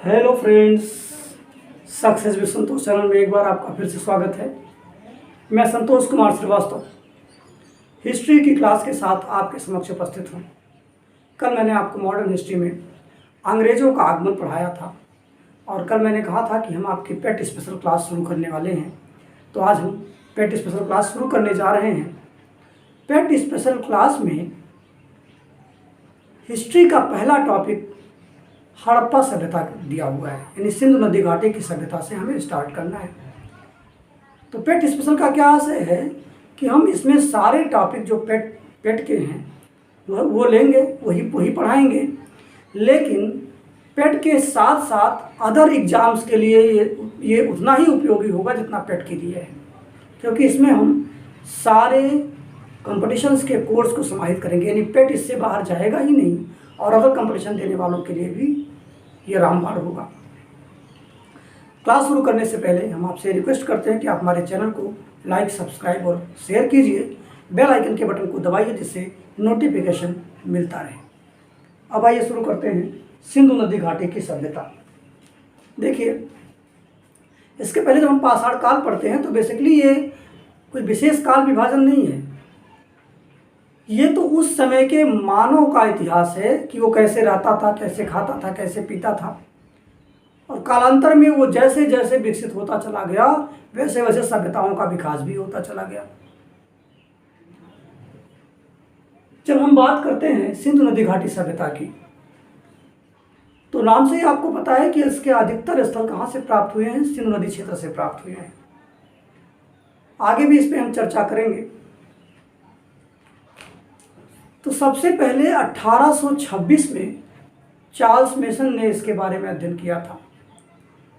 Hello friends, success with Santosh channel में एक बार आपका फिर से स्वागत है। मैं संतोष कुमार श्रीवास्तव हिस्ट्री की क्लास के साथ आपके समक्ष उपस्थित हूँ। कल मैंने आपको मॉडर्न हिस्ट्री में अंग्रेज़ों का आगमन पढ़ाया था और कल मैंने कहा था कि हम आपकी पेट स्पेशल क्लास शुरू करने वाले हैं। तो आज हम पेट स्पेशल क्लास शुरू करने जा रहे हैं। पेट स्पेशल क्लास में हिस्ट्री का पहला टॉपिक हड़प्पा सभ्यता दिया हुआ है, यानी सिंधु नदी घाटी की सभ्यता से हमें स्टार्ट करना है। तो पेट स्पेशल का क्या आशय है कि हम इसमें सारे टॉपिक जो पेट के हैं वो लेंगे, वही पढ़ाएंगे, लेकिन पेट के साथ साथ अदर एग्जाम्स के लिए ये उतना ही उपयोगी होगा जितना पेट के लिए है, क्योंकि इसमें हम सारे कॉम्पिटिशन्स के कोर्स को समाहित करेंगे। यानी पेट इससे बाहर जाएगा ही नहीं और अदर कंपटीशन देने वालों के लिए भी ये रामबाण होगा। क्लास शुरू करने से पहले हम आपसे रिक्वेस्ट करते हैं कि आप हमारे चैनल को लाइक, सब्सक्राइब और शेयर कीजिए। बेल आइकन के बटन को दबाइए जिससे नोटिफिकेशन मिलता रहे। अब आइए शुरू करते हैं सिंधु नदी घाटी की सभ्यता। देखिए, इसके पहले जब हम पाषाण काल पढ़ते हैं तो बेसिकली ये कोई विशेष काल विभाजन नहीं है। ये तो उस समय के मानव का इतिहास है कि वो कैसे रहता था, कैसे खाता था, कैसे पीता था, और कालांतर में वो जैसे जैसे विकसित होता चला गया वैसे वैसे सभ्यताओं का विकास भी होता चला गया। जब हम बात करते हैं सिंधु नदी घाटी सभ्यता की, तो नाम से ही आपको पता है कि इसके अधिकतर स्थल कहाँ से प्राप्त हुए हैं, सिंधु नदी क्षेत्र से प्राप्त हुए हैं। आगे भी इस पर हम चर्चा करेंगे। तो सबसे पहले 1826 में चार्ल्स मेसन ने इसके बारे में अध्ययन किया था,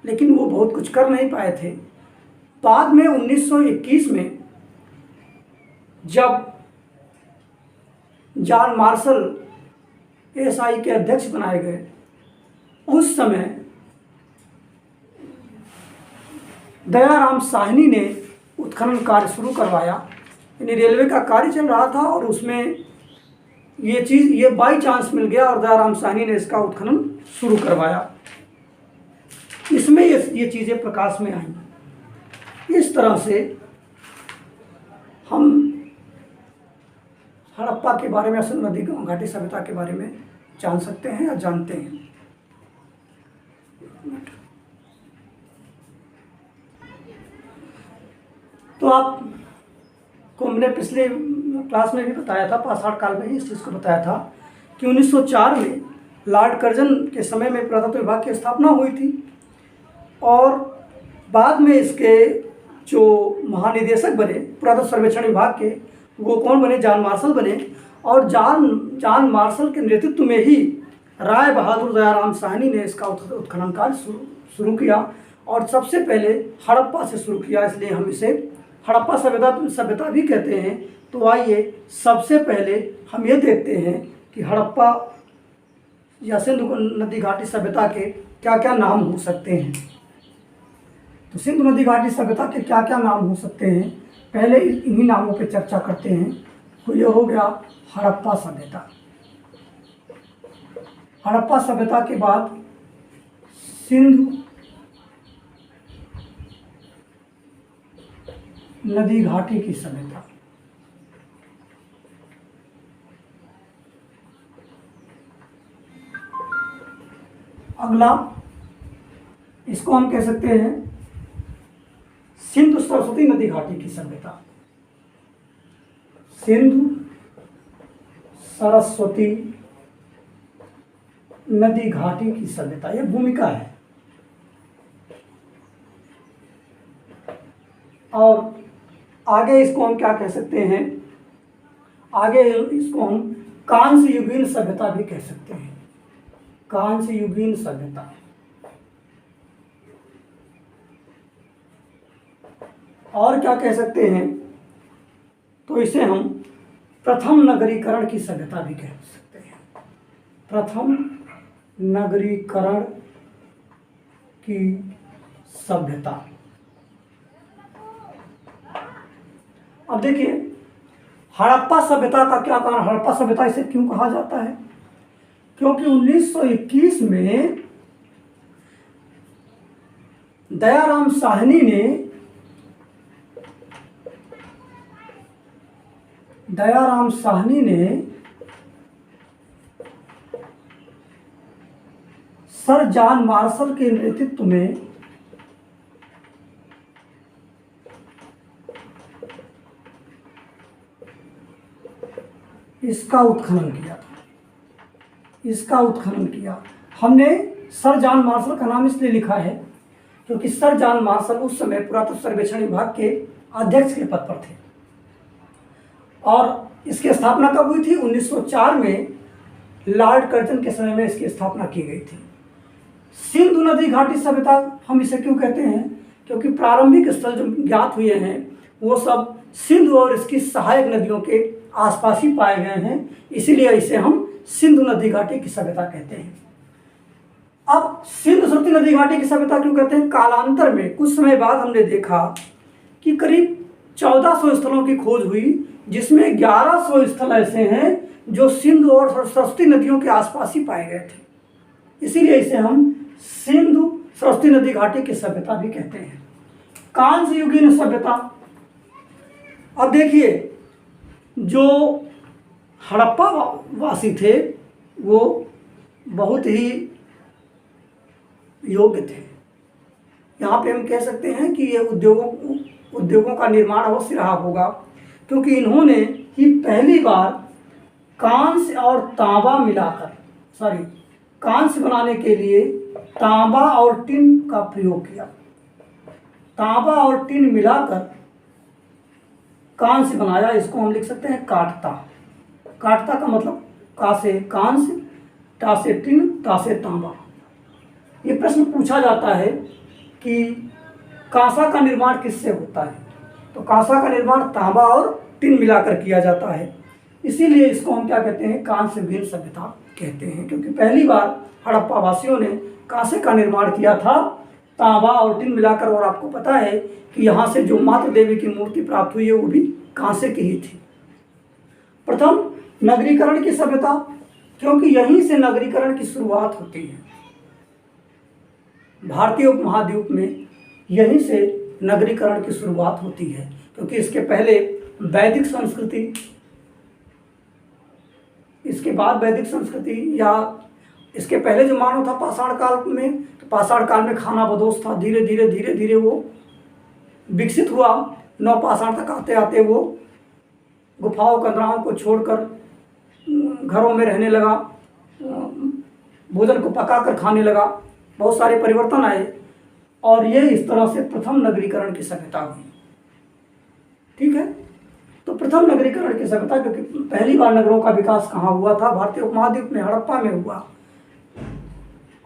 लेकिन वो बहुत कुछ कर नहीं पाए थे। बाद में 1921 में जब जॉन मार्शल एसआई के अध्यक्ष बनाए गए, उस समय दयाराम साहनी ने उत्खनन कार्य शुरू करवाया। यानी रेलवे का कार्य चल रहा था और उसमें ये बाई चांस मिल गया और दयाराम साहनी ने इसका उत्खनन शुरू करवाया। इसमें ये चीज़ें प्रकाश में आई। इस तरह से हम हड़प्पा के बारे में, सिंधु नदी घाटी सभ्यता के बारे में जान सकते हैं या जानते हैं। तो आपको हमने पिछले क्लास में भी बताया था, पाषाण काल में ही इस चीज़ को बताया था कि 1904 में लॉर्ड कर्जन के समय में पुरातत्व विभाग की स्थापना हुई थी और बाद में इसके जो महानिदेशक बने पुरातत्व सर्वेक्षण विभाग के, वो कौन बने? जॉन मार्शल बने। और जॉन मार्शल के नेतृत्व में ही राय बहादुर दयाराम साहनी ने इसका उत्खनन कार्य शुरू किया और सबसे पहले हड़प्पा से शुरू किया, इसलिए हम इसे हड़प्पा सभ्यता भी कहते हैं। तो आइए सबसे पहले हम ये देखते हैं कि हड़प्पा या सिंधु नदी घाटी सभ्यता के क्या क्या नाम हो सकते हैं। तो सिंधु नदी घाटी सभ्यता के क्या क्या नाम हो सकते हैं, पहले इन्हीं नामों पे चर्चा करते हैं। तो ये हो गया हड़प्पा सभ्यता। हड़प्पा सभ्यता के बाद सिंधु नदी घाटी की सभ्यता। अगला इसको हम कह सकते हैं सिंधु सरस्वती नदी घाटी की सभ्यता। सिंधु सरस्वती नदी घाटी की सभ्यता, यह भूमिका है। और आगे इसको हम क्या कह सकते हैं? आगे इसको हम कांस्य युगीन सभ्यता भी कह सकते हैं। कांस्य युगीन सभ्यता। और क्या कह सकते हैं? तो इसे हम प्रथम नगरीकरण की सभ्यता भी कह सकते हैं। प्रथम नगरीकरण की सभ्यता। अब देखिए, हड़प्पा सभ्यता का क्या कारण, हड़प्पा सभ्यता इसे क्यों कहा जाता है? क्योंकि 1921 में दयाराम साहनी ने सर जॉन मार्शल के नेतृत्व में इसका उत्खनन किया। हमने सर जॉन मार्शल का नाम इसलिए लिखा है क्योंकि सर जॉन मार्शल उस समय पुरातत्व सर्वेक्षण विभाग के अध्यक्ष के पद पर थे और इसकी स्थापना कब हुई थी? 1904 में लॉर्ड कर्जन के समय में इसकी स्थापना की गई थी। सिंधु नदी घाटी सभ्यता हम इसे क्यों कहते हैं? क्योंकि प्रारंभिक स्थल जो ज्ञात हुए हैं वो सब सिंधु और इसकी सहायक नदियों के आसपास ही पाए गए हैं, इसीलिए इसे हम सिंधु नदी घाटी की सभ्यता कहते हैं। अब सिंधु सरस्वती नदी घाटी की सभ्यता क्यों कहते हैं? कालांतर में कुछ समय बाद हमने देखा कि करीब 1400 स्थलों की खोज हुई, जिसमें 1100 स्थल ऐसे हैं जो सिंधु और सरस्वती नदियों के आसपास ही पाए गए थे, इसीलिए इसे हम सिंधु सरस्वती नदी घाटी की सभ्यता भी कहते हैं। कांस्य युगीन सभ्यता, अब देखिए जो हड़प्पा वासी थे वो बहुत ही योग्य थे। यहाँ पे हम कह सकते हैं कि ये उद्योगों का निर्माण अवश्य रहा होगा, क्योंकि इन्होंने ही पहली बार कांस्य और तांबा कांस्य बनाने के लिए तांबा और टिन का प्रयोग किया। तांबा और टिन मिलाकर कांस्य बनाया, इसको हम लिख सकते हैं काटता। काटता का मतलब का से कांस्य, टा से टिन, ता से तांबा। ये प्रश्न पूछा जाता है कि कांसा का निर्माण किससे होता है? तो कांसा का निर्माण तांबा और टिन मिलाकर किया जाता है, इसीलिए इसको हम क्या कहते हैं? कांस्य युगीन सभ्यता कहते हैं, क्योंकि पहली बार हड़प्पा वासियों ने कांसे का निर्माण किया था तांबा और टिन मिलाकर। और आपको पता है कि यहाँ से जो मातृ देवी की मूर्ति प्राप्त हुई है वो भी कांसे की ही थी। प्रथम नगरीकरण की सभ्यता, क्योंकि यहीं से नगरीकरण की शुरुआत होती है। भारतीय उपमहाद्वीप में यहीं से नगरीकरण की शुरुआत होती है, क्योंकि इसके पहले वैदिक संस्कृति, इसके बाद वैदिक संस्कृति, या इसके पहले जो मानव था पाषाण काल में, तो पाषाण काल में खाना बदोश था। धीरे धीरे वो विकसित हुआ। नवपाषाण तक आते आते वो गुफाओं कंदराओं को छोड़कर घरों में रहने लगा, भोजन को पकाकर खाने लगा, बहुत सारे परिवर्तन आए और ये इस तरह से प्रथम नगरीकरण की सभ्यता हुई। ठीक है, तो प्रथम नगरीकरण की सभ्यता, क्योंकि पहली बार नगरों का विकास कहाँ हुआ था? भारतीय उपमहाद्वीप में, हड़प्पा में हुआ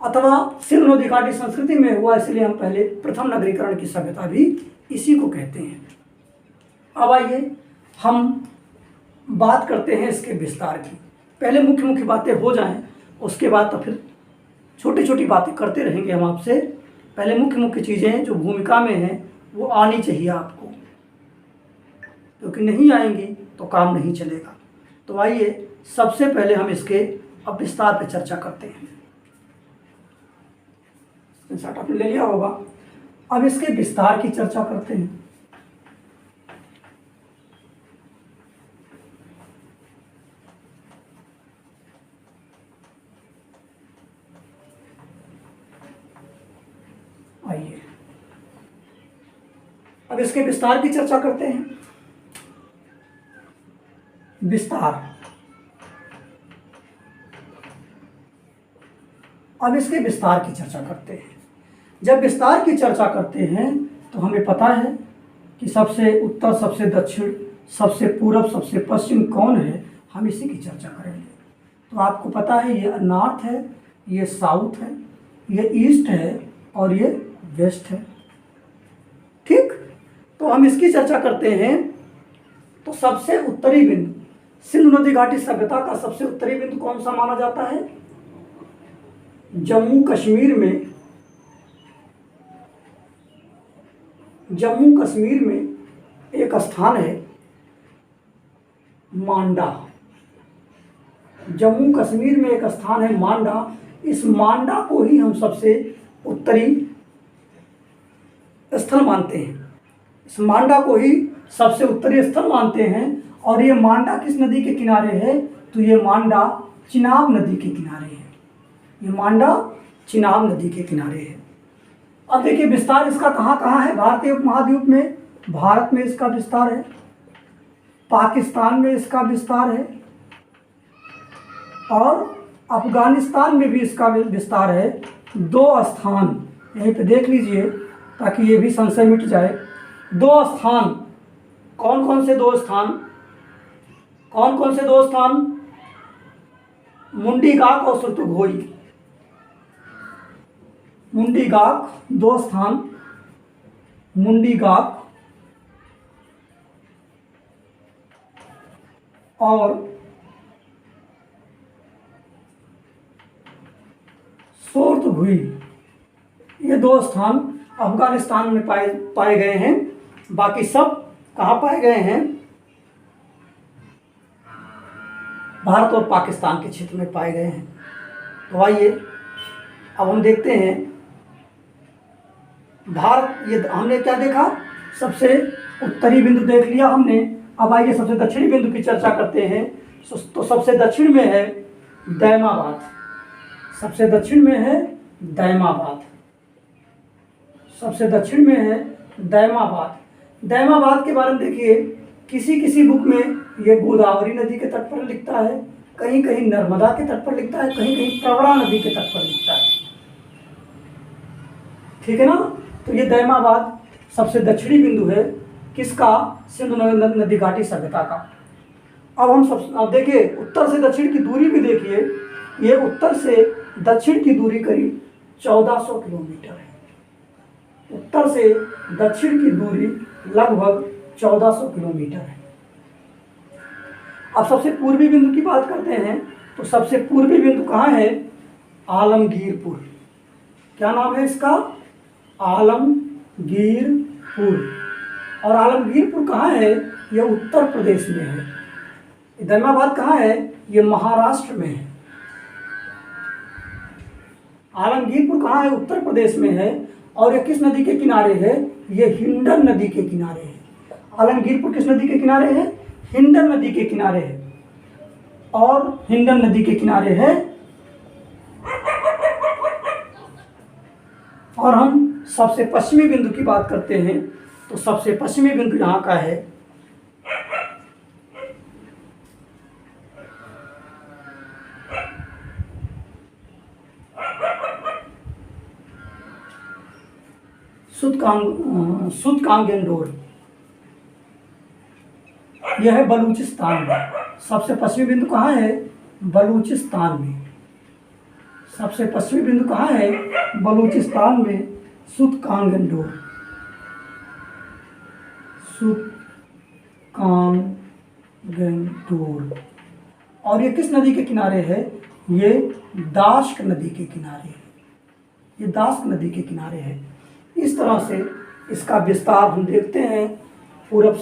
अथवा सिंधु नदी घाटी संस्कृति में हुआ, इसलिए हम पहले प्रथम नगरीकरण की सभ्यता भी इसी को कहते हैं। अब आइए हम बात करते हैं इसके विस्तार की। पहले मुख्य बातें हो जाएं, उसके बाद तो फिर छोटी छोटी बातें करते रहेंगे हम आपसे। पहले मुख्य चीज़ें जो भूमिका में हैं वो आनी चाहिए आपको, क्योंकि नहीं आएंगी तो काम नहीं चलेगा। तो आइए सबसे पहले हम इसके अब विस्तार पर चर्चा करते हैं। स्क्रीनशॉट आपने ले लिया होगा। अब इसके विस्तार की चर्चा करते हैं। आइए अब इसके विस्तार की चर्चा करते हैं। विस्तार, अब इसके विस्तार की चर्चा करते हैं। जब विस्तार की चर्चा करते हैं तो हमें पता है कि सबसे उत्तर, सबसे दक्षिण, सबसे पूरब, सबसे पश्चिम कौन है, हम इसी की चर्चा करेंगे। तो आपको पता है ये नॉर्थ है, ये साउथ है, ये ईस्ट है और ये वेस्ट है। ठीक, तो हम इसकी चर्चा करते हैं। तो सबसे उत्तरी बिंदु, सिंधु नदी घाटी सभ्यता का सबसे उत्तरी बिंदु कौन सा माना जाता है? जम्मू कश्मीर में एक स्थान है मांडा। जम्मू कश्मीर में एक स्थान है मांडा। इस मांडा को ही हम सबसे उत्तरी स्थल मानते हैं। इस मांडा को ही सबसे उत्तरी स्थल मानते हैं। और ये मांडा किस नदी के किनारे है? तो ये मांडा चिनाब नदी के किनारे है। ये मांडा चिनाब नदी के किनारे है। अब देखिए विस्तार इसका कहाँ कहाँ है भारतीय उपमहाद्वीप में। भारत में इसका विस्तार है, पाकिस्तान में इसका विस्तार है, और अफगानिस्तान में भी इसका विस्तार है। 2 स्थान यहीं पे देख लीजिए ताकि ये भी संशय मिट जाए। 2 स्थान कौन कौन से 2 स्थान? कौन कौन से 2 स्थान? मुंडीगाक और सुरतुघोई। मुंडीगाक 2 स्थान, मुंडीगाक और सुरतुघोई, ये 2 स्थान अफगानिस्तान में पाए गए हैं। बाकी सब कहाँ पाए गए हैं? भारत और पाकिस्तान के क्षेत्र में पाए गए हैं। तो आइए अब हम देखते हैं भारत। ये हमने क्या देखा? सबसे उत्तरी बिंदु देख लिया हमने। अब आइए सबसे दक्षिणी बिंदु की चर्चा करते हैं। तो सबसे दक्षिण में है दैमाबाद। सबसे दक्षिण में है दैमाबाद। सबसे दक्षिण में है दैमाबाद। दैमाबाद के बारे में देखिए, किसी किसी बुक में ये गोदावरी नदी के तट पर लिखता है, कहीं कहीं नर्मदा के तट पर लिखता है, कहीं कहीं प्रवरा नदी के तट पर लिखता है। ठीक है ना? तो ये दैमाबाद सबसे दक्षिणी बिंदु है किसका? सिंधु नदी घाटी सभ्यता का। अब देखिए उत्तर से दक्षिण की दूरी भी देखिए। ये उत्तर से दक्षिण की दूरी करीब 1400 किलोमीटर है। उत्तर से दक्षिण की दूरी लगभग 1400 किलोमीटर है। अब सबसे पूर्वी बिंदु की बात करते हैं। तो सबसे पूर्वी बिंदु कहाँ है? आलमगीरपुर। क्या नाम है इसका? आलमगीरपुर। और आलमगीरपुर कहाँ है? यह उत्तर प्रदेश में है। दैमाबाद कहाँ है? यह महाराष्ट्र में है। आलमगीरपुर कहाँ है? उत्तर प्रदेश में है। और यह किस नदी के किनारे है? यह हिंडन नदी के किनारे है। आलमगीरपुर किस नदी के किनारे है? हिंडन नदी के किनारे है। और हिंडन नदी के किनारे है। और हम सबसे पश्चिमी बिंदु की बात करते हैं। तो सबसे पश्चिमी बिंदु यहाँ का है सुदकांगेंडोर। यह है बलूचिस्तान में। सबसे पश्चिमी बिंदु कहाँ है? बलूचिस्तान में। सबसे पश्चिमी बिंदु कहाँ है? बलूचिस्तान में सुदकांगेंडोर। सुदकांगेंडोर। और ये किस नदी के किनारे है? ये दाश्क नदी के किनारे है। ये दाश्क नदी के किनारे है। इस तरह से इसका विस्तार हम देखते हैं। उत्तर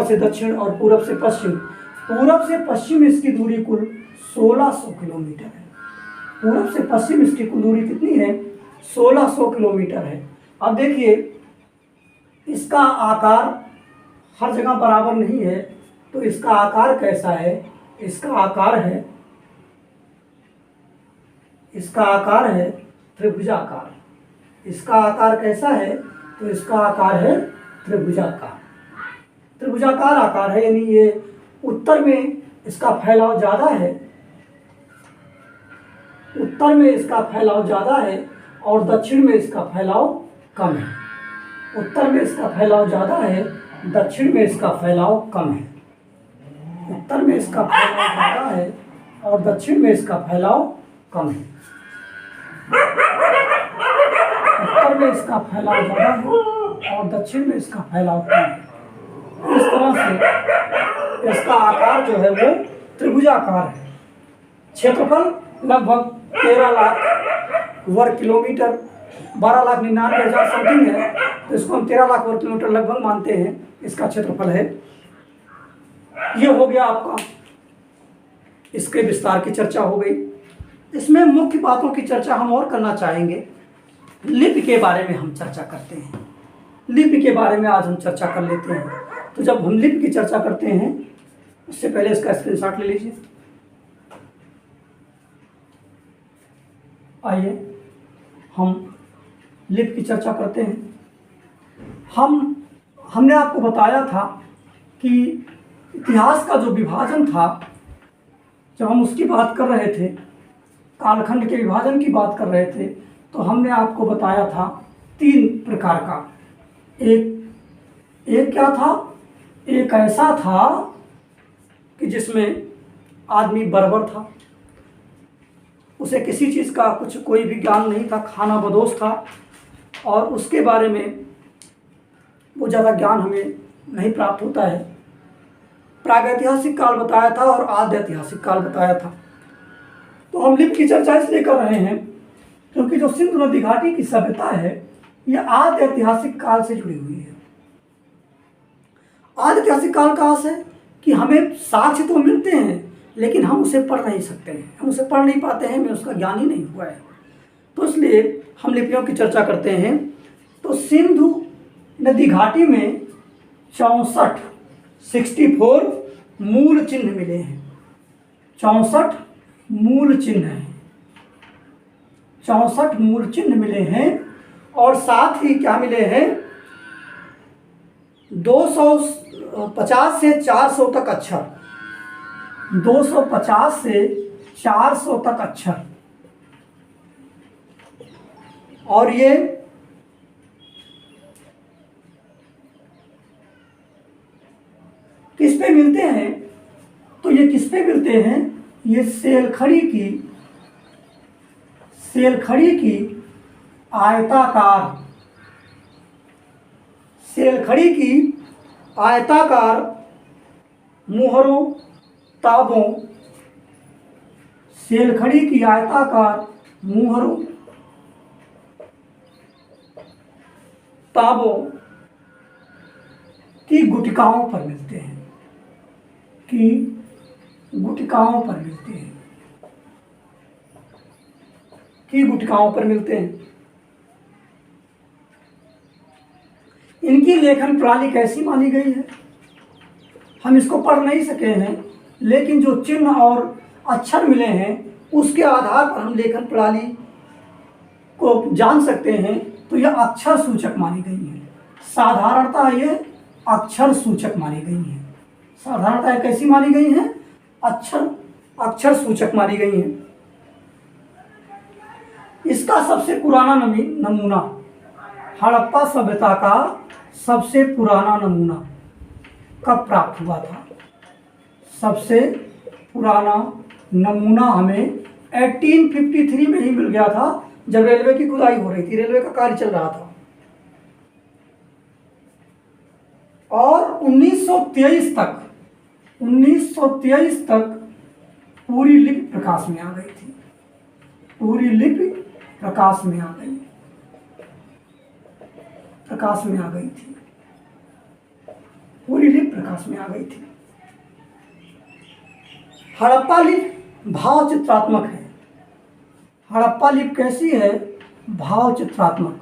से दक्षिण और पूरब से पश्चिम। पूरब से पश्चिम इसकी दूरी कुल 1600 किलोमीटर है। पूरब से पश्चिम इसकी कुल दूरी कितनी है? 1600 किलोमीटर है। अब देखिए इसका आकार हर जगह बराबर नहीं है। तो इसका आकार कैसा है? इसका आकार है त्रिभुजाकार। इसका आकार कैसा है? तो इसका आकार है त्रिभुजाकार। त्रिभुजाकार आकार है, यानी ये उत्तर में इसका फैलाव ज़्यादा है। उत्तर में इसका फैलाव ज़्यादा है और दक्षिण में इसका फैलाव कम है। उत्तर में इसका फैलाव ज़्यादा है, दक्षिण में इसका फैलाव कम है। उत्तर में इसका फैलाव ज़्यादा है और दक्षिण में इसका फैलाव कम है। उत्तर में इसका फैलाव ज़्यादा है और दक्षिण में इसका फैलाव कम है। इस तरह से इसका आकार जो है वो त्रिभुजाकार है। क्षेत्रफल लगभग 13 लाख वर्ग किलोमीटर, 12,99,000 समथिंग है। तो इसको हम 13 लाख वर्ग किलोमीटर लगभग मानते हैं। इसका क्षेत्रफल है। ये हो गया आपका, इसके विस्तार की चर्चा हो गई। इसमें मुख्य बातों की चर्चा हम और करना चाहेंगे। लिपि के बारे में हम चर्चा करते हैं। लिपि के बारे में आज हम चर्चा कर लेते हैं। तो जब हम लिपि की चर्चा करते हैं उससे पहले इसका स्क्रीनशॉट ले लीजिए। आइए हम लिपि की चर्चा करते हैं। हमने आपको बताया था कि इतिहास का जो विभाजन था, जब हम उसकी बात कर रहे थे, कालखंड के विभाजन की बात कर रहे थे, तो हमने आपको बताया था 3 प्रकार का। एक क्या था? एक ऐसा था कि जिसमें आदमी बर्बर था, उसे किसी चीज़ का कोई भी ज्ञान नहीं था, खाना बदोश था, और उसके बारे में वो ज़्यादा ज्ञान हमें नहीं प्राप्त होता है। प्रागैतिहासिक काल बताया था और आद्य ऐतिहासिक काल बताया था। तो हम लिपि की चर्चा इसलिए कर रहे हैं क्योंकि जो सिंधु नदी घाटी की सभ्यता है यह आद्य ऐतिहासिक काल से जुड़ी हुई है। आद्य ऐतिहासिक काल कहाँ से? कि हमें साक्ष्य तो मिलते हैं लेकिन हम उसे पढ़ नहीं सकते हैं, हम उसे पढ़ नहीं पाते हैं, हमें उसका ज्ञान ही नहीं हुआ है। तो इसलिए हम लिपियों की चर्चा करते हैं। तो सिंधु नदी घाटी में 64 मूल चिन्ह मिले हैं। 64 मूल चिन्ह हैं, 64 मूल चिन्ह मिले हैं। और साथ ही क्या मिले हैं? 250 से 400 तक अक्षर, 250 से 400 तक अक्षर। और ये किस पे मिलते हैं? तो ये किस पे मिलते हैं? ये सेलखड़ी की आयताकार, सेलखड़ी की आयताकार मुहरों, ताबों, सेलखड़ी की आयताकार मुहरों, ताबों की गुटिकाओं पर मिलते हैं, की गुटिकाओं पर मिलते हैं, की गुटिकाओं पर मिलते हैं। इनकी लेखन प्रणाली कैसी मानी गई है? हम इसको पढ़ नहीं सके हैं, लेकिन जो चिन्ह और अक्षर मिले हैं उसके आधार पर हम लेखन प्रणाली को जान सकते हैं। तो यह अक्षर सूचक मानी गई है। साधारणतः ये अक्षर सूचक मानी गई है। साधारणतः कैसी मानी गई है? अक्षर सूचक मानी गई है। इसका सबसे पुराना नमूना, हड़प्पा सभ्यता का सबसे पुराना नमूना कब प्राप्त हुआ था? सबसे पुराना नमूना हमें 1853 में ही मिल गया था, जब रेलवे की खुदाई हो रही थी, रेलवे का कार्य चल रहा था। और 1923 तक पूरी लिपि प्रकाश में आ गई थी। पूरी लिपि प्रकाश में आ गई थी। पूरी लिपि प्रकाश में आ गई थी। हड़प्पा लिपि भाव चित्रात्मक है। हड़प्पा लिपि कैसी है? भाव चित्रात्मक।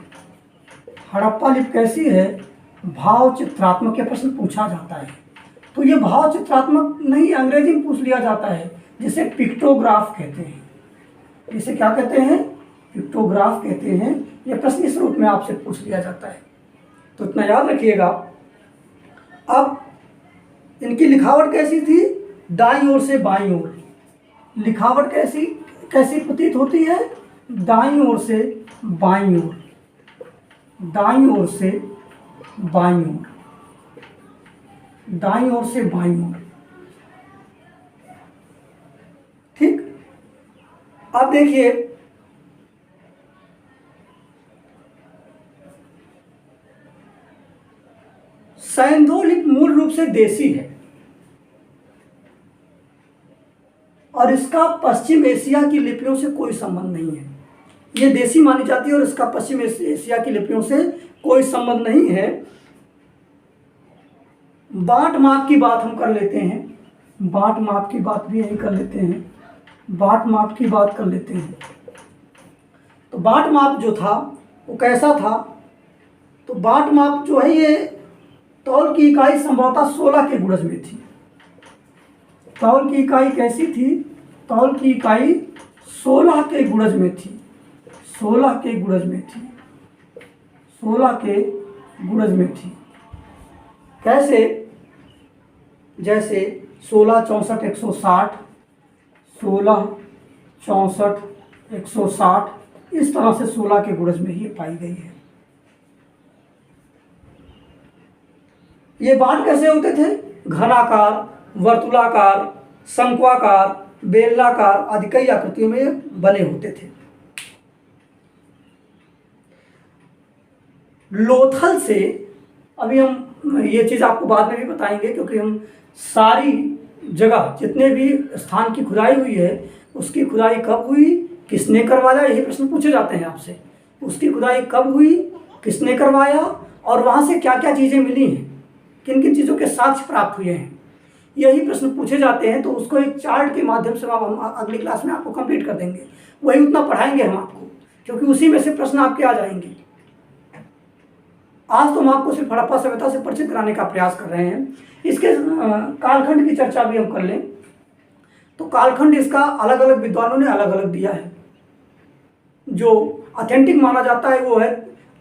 हड़प्पा लिपि कैसी है? भाव चित्रात्मक। ये प्रश्न पूछा जाता है। तो ये भाव चित्रात्मक नहीं, अंग्रेजी में पूछ लिया जाता है, जिसे पिक्टोग्राफ कहते हैं। इसे क्या कहते हैं? पिक्टोग्राफ कहते हैं। ये प्रश्न इस रूप में आपसे पूछ लिया जाता है, तो इतना याद रखिएगा। अब इनकी लिखावट कैसी थी? दाईं ओर से बाईं ओर। लिखावट कैसी प्रतीत होती है? दाईं ओर से बाईं ओर, दाईं ओर से बाईं ओर, दाईं ओर से बाईं ओर। ठीक। अब देखिए, सैंधो लिपि मूल रूप से देसी है और इसका पश्चिम एशिया की लिपियों से कोई संबंध नहीं है। ये देसी मानी जाती है और इसका पश्चिम एशिया की लिपियों से कोई संबंध नहीं है। बाँट माप की बात हम कर लेते हैं। बाँट माप की बात भी यही कर लेते हैं। बाँट माप की बात कर लेते हैं। तो बाँट माप जो था वो कैसा था, तो बाट माप जो है ये तौल की इकाई संभवतः 16 के गुणज में थी। तौल की इकाई कैसी थी? तौल की इकाई 16 के गुणज में थी। 16 के गुणज में थी। 16 के गुणज में थी। कैसे? जैसे 16, 64, 160, 16, 64, 160, इस तरह से 16 के गुणज में ही पाई गई है। ये बाट कैसे होते थे? घनाकार, वर्तुलाकार, शंक्वाकार, बेलनाकार आदि कई आकृतियों में बने होते थे। लोथल से, अभी हम ये चीज़ आपको बाद में भी बताएंगे, क्योंकि हम सारी जगह जितने भी स्थान की खुदाई हुई है उसकी खुदाई कब हुई, किसने करवाया, यही प्रश्न पूछे जाते हैं आपसे। उसकी खुदाई कब हुई, किसने करवाया, और वहाँ से क्या क्या चीज़ें मिली हैं, किन किन चीज़ों के साक्ष्य प्राप्त हुए हैं, यही प्रश्न पूछे जाते हैं। तो उसको एक चार्ट के माध्यम से हम अगली क्लास में आपको कंप्लीट कर देंगे। वही उतना पढ़ाएंगे हम आपको, क्योंकि उसी में से प्रश्न आपके आ जाएंगे। आज तो हम आपको सिर्फ हड़प्पा सभ्यता से परिचित कराने का प्रयास कर रहे हैं। इसके कालखंड की चर्चा भी हम कर लें तो कालखंड इसका अलग अलग विद्वानों ने अलग अलग दिया है। जो ऑथेंटिक माना जाता है वो है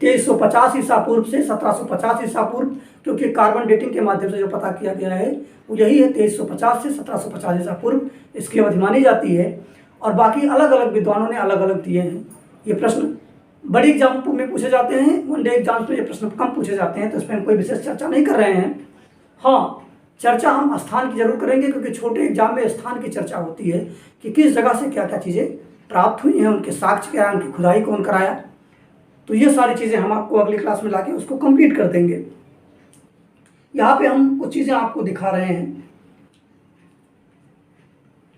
2350 ईसा पूर्व से 1750 ईसा पूर्व, क्योंकि कार्बन डेटिंग के माध्यम से जो पता किया गया है वो यही है, 2350 से 1750 ईसा पूर्व इसकी अवधि मानी जाती है। और बाकी अलग अलग विद्वानों ने अलग अलग दिए हैं। ये प्रश्न बड़ी एग्जाम में पूछे जाते हैं, वनडे एग्जाम्स में ये प्रश्न कम पूछे जाते हैं, तो इसमें हम कोई विशेष चर्चा नहीं कर रहे हैं। हाँ, चर्चा हम स्थान की जरूर करेंगे, क्योंकि छोटे एग्जाम में स्थान की चर्चा होती है कि किस जगह से क्या क्या चीज़ें प्राप्त हुई हैं, उनके साक्ष्य क्या है, उनकी खुदाई कौन कराया। तो ये सारी चीज़ें हम आपको अगली क्लास में लाके उसको कंप्लीट कर देंगे। यहाँ पे हम कुछ चीज़ें आपको दिखा रहे हैं।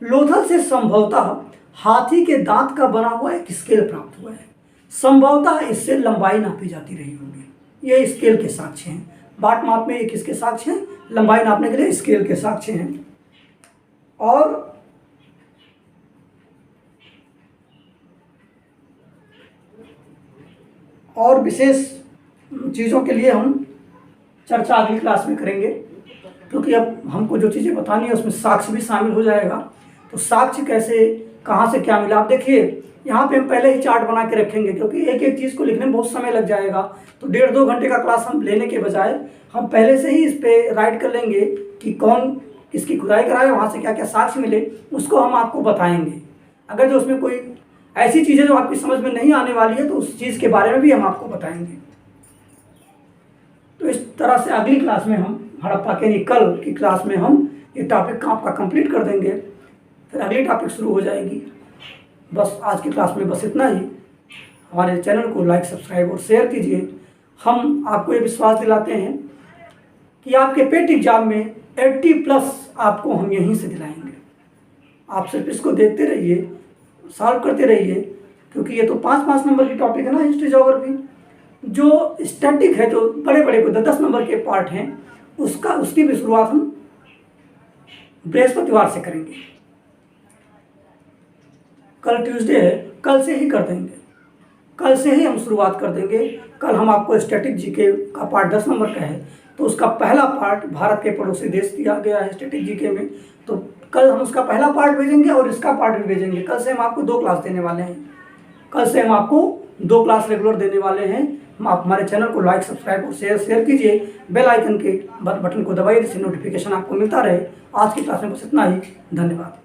लोथल से संभवतः हाथी के दांत का बना हुआ एक स्केल प्राप्त हुआ है। संभवतः इससे लंबाई नापी जाती रही होगी। ये स्केल के साक्ष्य हैं। बाट माप में ये किसके साक्ष्य हैं? लंबाई नापने के लिए स्केल के साक्ष्य हैं। और विशेष चीज़ों के लिए हम चर्चा अगली क्लास में करेंगे, क्योंकि अब हमको जो चीज़ें बतानी है उसमें साक्ष्य भी शामिल हो जाएगा। तो साक्ष्य कैसे, कहाँ से क्या मिला, आप देखिए यहाँ पे हम पहले ही चार्ट बना के रखेंगे, क्योंकि एक एक चीज़ को लिखने में बहुत समय लग जाएगा। तो 1.5-2 घंटे का क्लास हम लेने के बजाय हम पहले से ही इस पर राइट कर लेंगे कि कौन किसकी खुदाई कराए, वहाँ से क्या क्या साक्ष्य मिले, उसको हम आपको बताएंगे। अगर जो उसमें कोई ऐसी चीज़ें जो आपकी समझ में नहीं आने वाली है तो उस चीज़ के बारे में भी हम आपको बताएंगे। तो इस तरह से अगली क्लास में हम हड़प्पा के कल की क्लास में हम ये टॉपिक आपका कंप्लीट कर देंगे, फिर अगली टॉपिक शुरू हो जाएगी। बस आज की क्लास में बस इतना ही। हमारे चैनल को लाइक, सब्सक्राइब और शेयर कीजिए। हम आपको ये विश्वास दिलाते हैं कि आपके पेट एग्जाम में 80+ आपको हम यहीं से दिलाएंगे। आप सिर्फ इसको देखते रहिए, सॉल्व करते रहिए, क्योंकि ये तो 5-5 नंबर की टॉपिक है ना, हिस्ट्री ज्योग्राफी। जो स्टैटिक है, जो बड़े बड़े 10 नंबर के पार्ट हैं, उसकी भी शुरुआत हम बृहस्पतिवार से करेंगे। कल ट्यूसडे है, कल से ही कर देंगे, कल से ही हम शुरुआत कर देंगे। कल हम आपको स्टैटिक जीके का पार्ट 10 नंबर का है, तो उसका पहला पार्ट भारत के पड़ोसी देश दिया गया है स्टैटिक जीके में, तो कल हम उसका पहला पार्ट भेजेंगे और इसका पार्ट भी भेजेंगे। कल से हम आपको 2 क्लास देने वाले हैं। कल से हम आपको 2 क्लास रेगुलर देने वाले हैं। आप हमारे चैनल को लाइक, सब्सक्राइब और शेयर कीजिए। बेल आइकन के बटन को दबाइए जिससे नोटिफिकेशन आपको मिलता रहे। आज की क्लास में बस इतना ही। धन्यवाद।